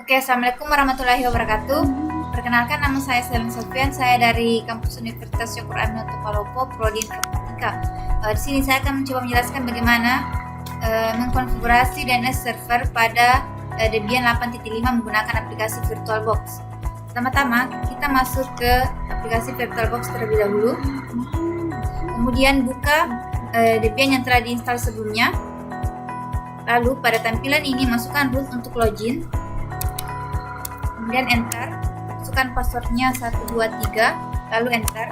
Oke, assalamualaikum warahmatullahi wabarakatuh. Perkenalkan, nama saya Selin Sofian. Saya dari kampus Universitas Syukur Aminoto Palopo, Prodi Informatika. Di sini saya akan mencoba menjelaskan bagaimana mengkonfigurasi DNS server pada Debian 8.5 menggunakan aplikasi VirtualBox. Pertama-tama kita masuk ke aplikasi VirtualBox terlebih dahulu. Kemudian buka Debian yang telah diinstal sebelumnya. Lalu pada tampilan ini masukkan root untuk login. Kemudian enter, masukkan passwordnya 123, lalu enter.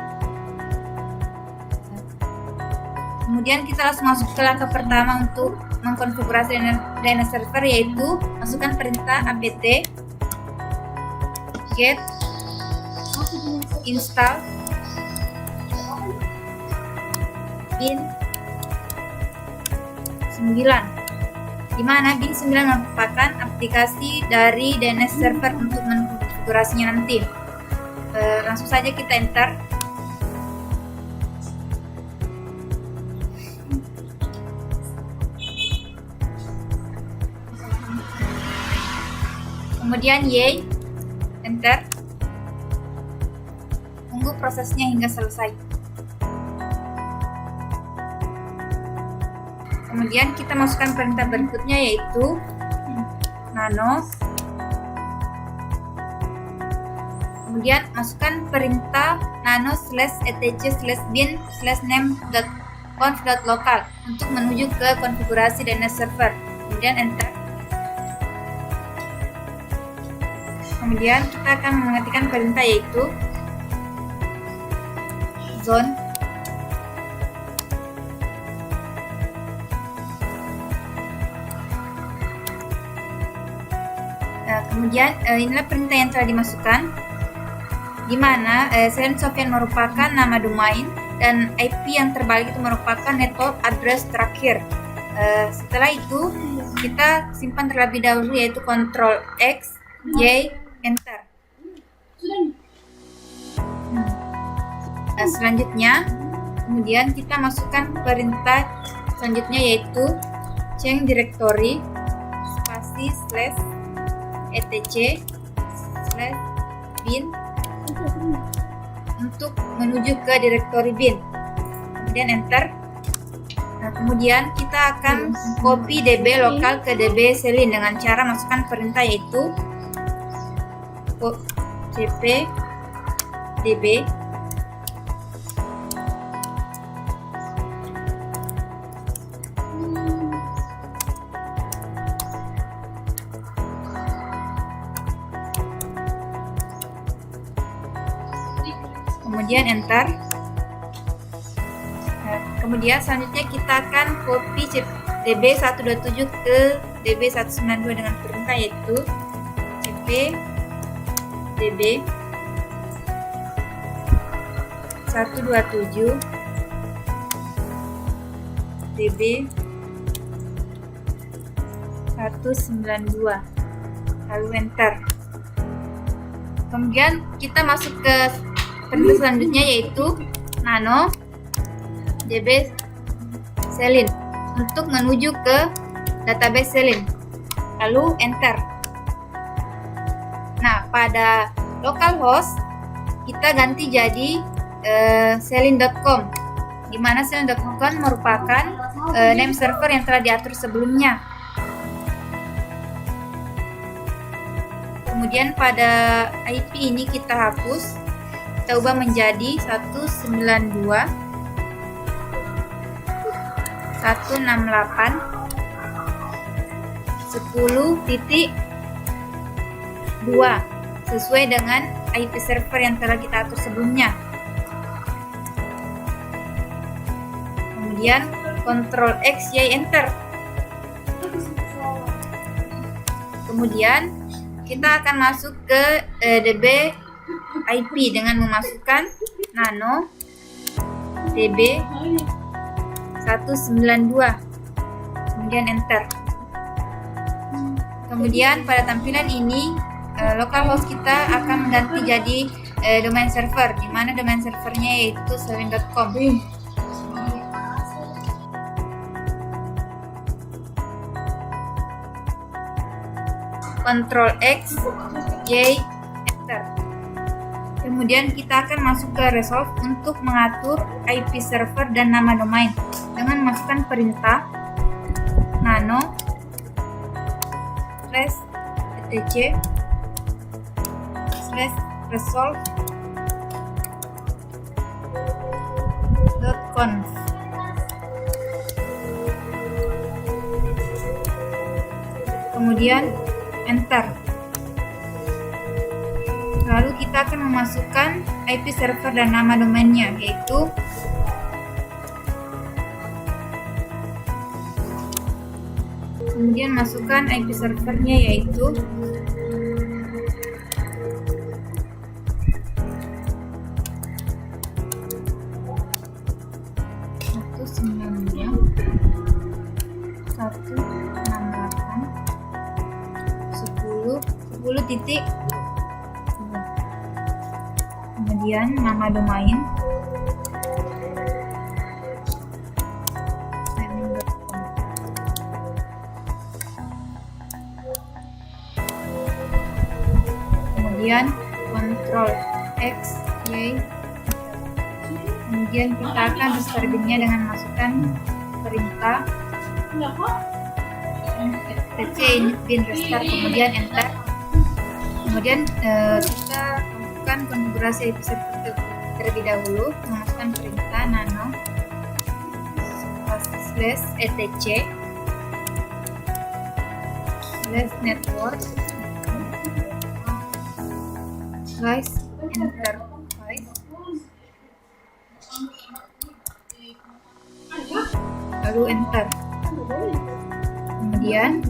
Kemudian kita langsung masuk ke langkah pertama untuk mengkonfigurasi DNS server, yaitu masukkan perintah apt get install bin 9, di mana bin 9 merupakan aplikasi dari DNS server untuk mengkonfigurasinya nanti. Langsung saja kita enter. Kemudian Y, enter. Tunggu prosesnya hingga selesai. Kemudian kita masukkan perintah berikutnya, yaitu nano. Kemudian masukkan perintah nano /etc/bin/name.conf.local untuk menuju ke konfigurasi DNS server. Kemudian enter. Kemudian kita akan mengetikkan perintah, yaitu zone. Kemudian inilah perintah yang telah dimasukkan, di mana Selin Sofian merupakan nama domain dan IP yang terbalik itu merupakan network address terakhir. Setelah itu kita simpan terlebih dahulu, yaitu Ctrl X, Y, enter. Selanjutnya kemudian kita masukkan perintah selanjutnya, yaitu change directory spasi /etc/bin untuk menuju ke direktori bin. Kemudian enter. Kemudian kita akan copy DB lokal ke DB Selin dengan cara masukkan perintah, yaitu cp db kemudian enter. Kemudian selanjutnya kita akan copy DB127 ke DB192 dengan perintah, yaitu cp db 127 db 192, lalu enter. Kemudian kita masuk ke perintah selanjutnya, yaitu nano db Selin untuk menuju ke database Selin, lalu enter. Nah, pada localhost kita ganti jadi selin.com, di mana selin.com merupakan name server yang telah diatur sebelumnya. Kemudian pada IP ini kita hapus, kita ubah menjadi 192.168.10.2 sesuai dengan IP server yang telah kita atur sebelumnya. Kemudian Ctrl X, Y, enter. Kemudian kita akan masuk ke DB IP dengan memasukkan nano db 192, kemudian enter. Kemudian pada tampilan ini localhost kita akan mengganti jadi domain server, di mana domain servernya yaitu selin.com. Ctrl X, Y, Enter. Kemudian kita akan masuk ke resolve untuk mengatur IP server dan nama domain dengan masukkan perintah nano /etc /resolve.conf. Kemudian enter. Lalu kita akan memasukkan IP server dan nama domainnya, yaitu kemudian masukkan IP servernya yaitu titik. Kemudian nama domain kemudian Ctrl X, Y. Kemudian kita akan restartnya dengan masukkan perintah etc init bin restart, kemudian enter. Kemudian kita lakukan konfigurasi IP server terlebih dahulu, memasukkan perintah nano /etc /network /enterprise, lalu enter. Kemudian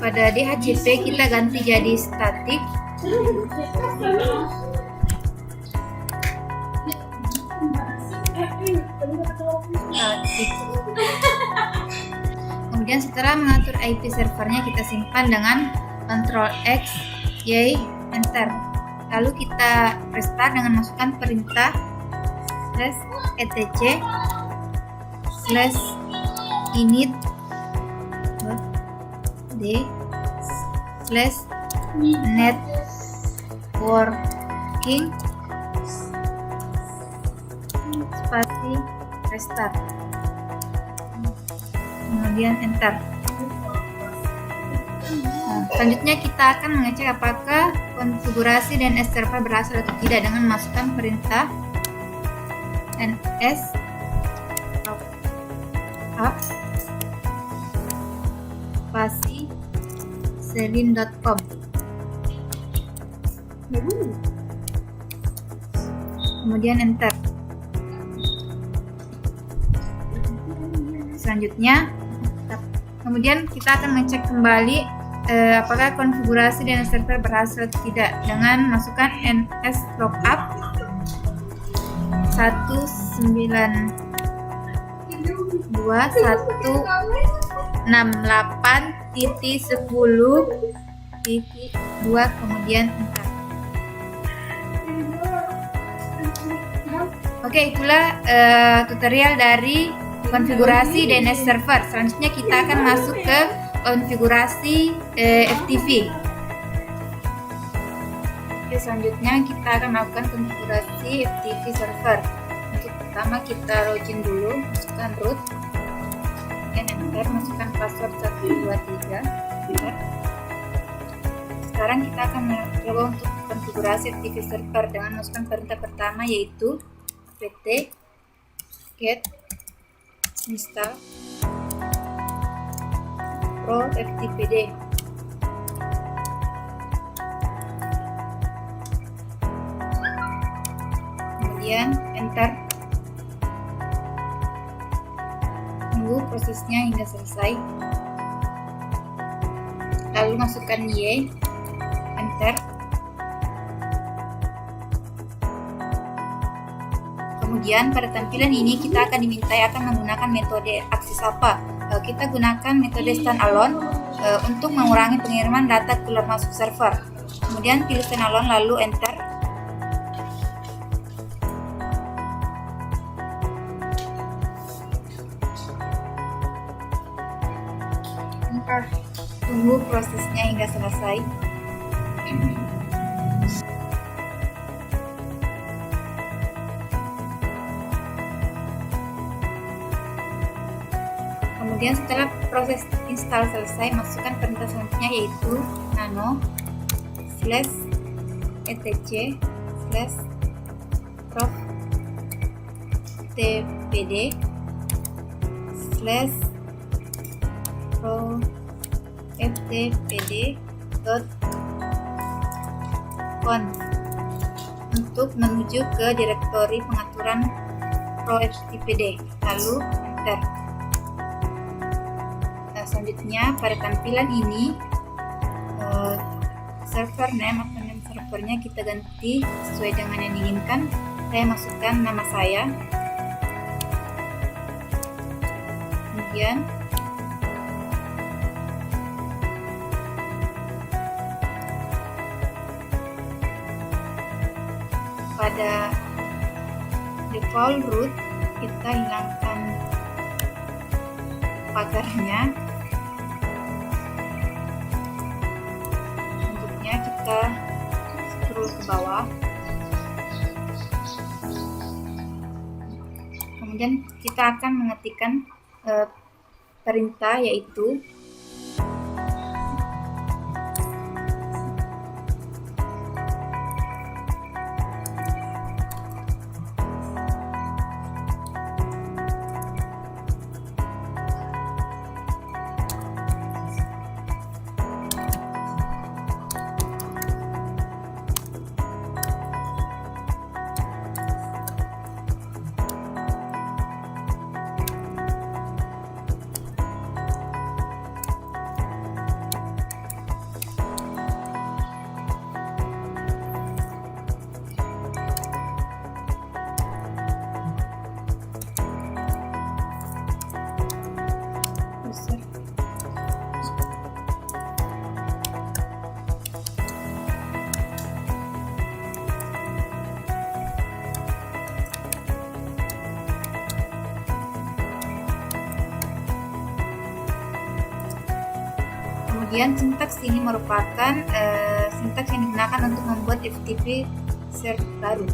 pada DHCP kita ganti jadi static. Kemudian setelah mengatur IP servernya kita simpan dengan Ctrl X, Y, enter. Lalu kita restart dengan masukkan perintah /etc /init /networking spasi restart, kemudian enter. Selanjutnya kita akan mengecek apakah konfigurasi DNS server berhasil atau tidak dengan masukkan perintah ns up spasi selin.com. Kemudian enter. Selanjutnya kemudian kita akan mengecek kembali apakah konfigurasi DNS server berhasil atau tidak dengan masukkan ns lookup 192.168.10.2 kemudian enter. Oke, itulah tutorial dari konfigurasi DNS server. Selanjutnya kita akan masuk ke konfigurasi FTP. Oke, selanjutnya kita akan melakukan konfigurasi FTP server. Untuk pertama kita login dulu, masukkan root, kemudian enter, masukkan password 123, enter. Sekarang kita akan mencoba untuk konfigurasi FTP server dengan masukkan perintah pertama yaitu apt get install pro ftpd. Kemudian enter. Tunggu prosesnya hingga selesai. Lalu masukkan Y, enter. Kemudian pada tampilan ini kita akan dimintai akan menggunakan metode akses apa. Kita gunakan metode standalone untuk mengurangi pengiriman data keluar masuk server. Kemudian pilih standalone lalu enter. Tunggu prosesnya hingga selesai. Kemudian setelah proses install selesai, masukkan perintah selanjutnya yaitu nano /etc /prof tpd /pro ftpd.conf untuk menuju ke direktori pengaturan ProFTPD, lalu enter. Nah, selanjutnya pada tampilan ini server name atau name servernya kita ganti sesuai dengan yang diinginkan. Saya masukkan nama saya, kemudian pada default root kita hilangkan pagarnya. Selanjutnya kita scroll ke bawah, kemudian kita akan mengetikkan perintah yaitu kemudian sintaks ini merupakan sintaks yang digunakan untuk membuat FTP server baru.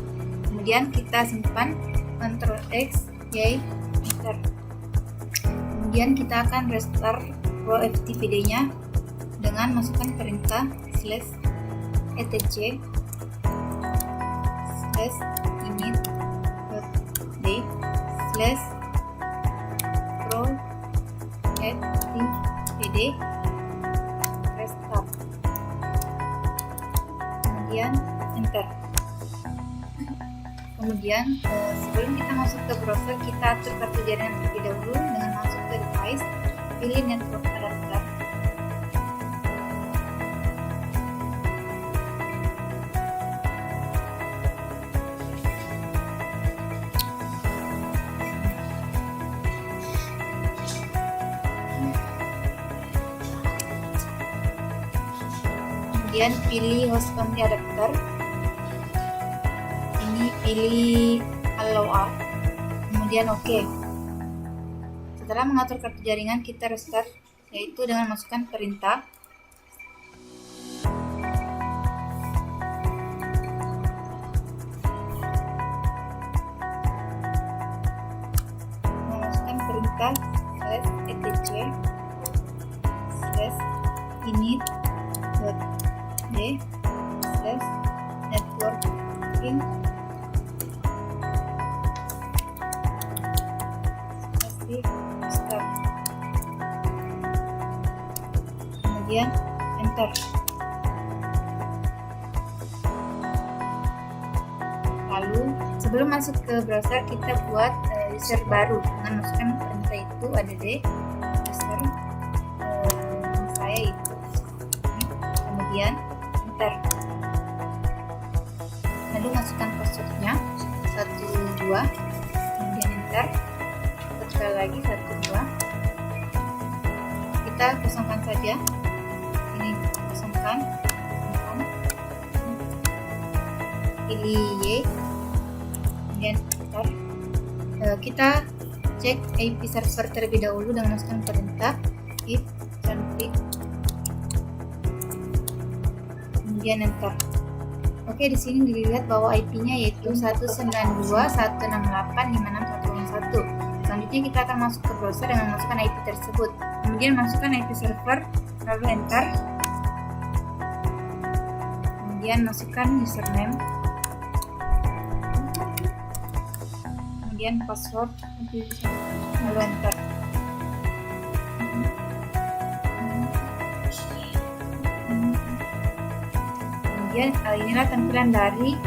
Kemudian kita simpan, Ctrl X, Y, enter. Kemudian kita akan restart ProFTPD-nya dengan masukkan perintah /etc /init.d /proftpd restart, kemudian enter. Kemudian sebelum kita masuk ke browser, kita atur kartu jaringan terlebih dahulu dengan masuk ke device, pilih network adapter. Kemudian pilih host country adapter. Ini pilih allow all. Kemudian OK. Setelah mengatur kartu jaringan, kita restart yaitu dengan masukkan perintah /etc /init.d /networking start, kemudian enter. Lalu sebelum masuk ke browser, kita buat user baru dengan masukkan perintah itu add user saya itu, kemudian enter. Lalu masukkan passwordnya 12, kemudian enter. Sekali lagi 12, kita kosongkan saja ini, kosongkan, pilih Y, kemudian enter. Kita cek IP server terlebih dahulu dengan masukkan perintah if config, kemudian enter. Oke, di sini dilihat bahwa IP-nya yaitu 192.168.56.101. Selanjutnya kita akan masuk ke browser dengan masukkan IP tersebut. Kemudian masukkan IP server, lalu enter. Kemudian masukkan username, kemudian password, lalu enter. Kemudian inilah tampilan dari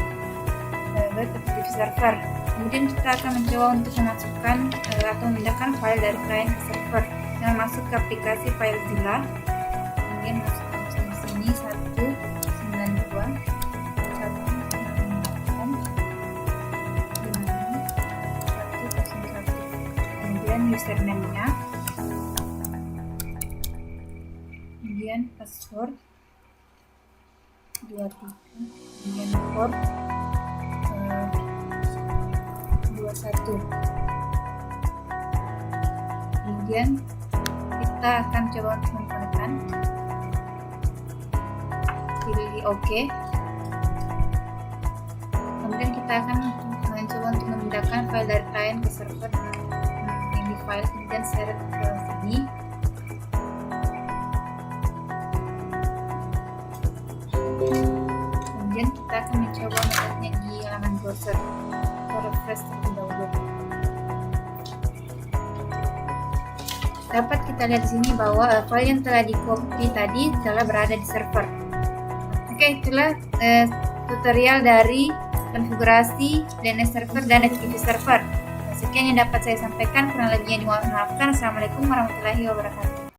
web application server. Kemudian kita akan mencoba untuk memasukkan atau memindahkan file dari client ke server dengan masuk ke aplikasi FileZilla. Kemudian masukkan di sini 192.168.101. Kemudian username-nya, kemudian password 23, kemudian port 21. Kemudian kita akan coba untuk menggunakan, pilih OK. Kemudian kita akan mencoba untuk memindahkan file dari client ke server ini file, kemudian share ke sini. Kemudian kita akan mencoba melihatnya di halaman browser. Kita refresh terlebih dahulu. Dapat kita lihat di sini bahwa file yang telah di-copy tadi telah berada di server. Oke, itulah tutorial dari konfigurasi DNS server dan FTP server. Sekian yang dapat saya sampaikan, kurang lebihnya dimohon maafkan. Assalamualaikum warahmatullahi wabarakatuh.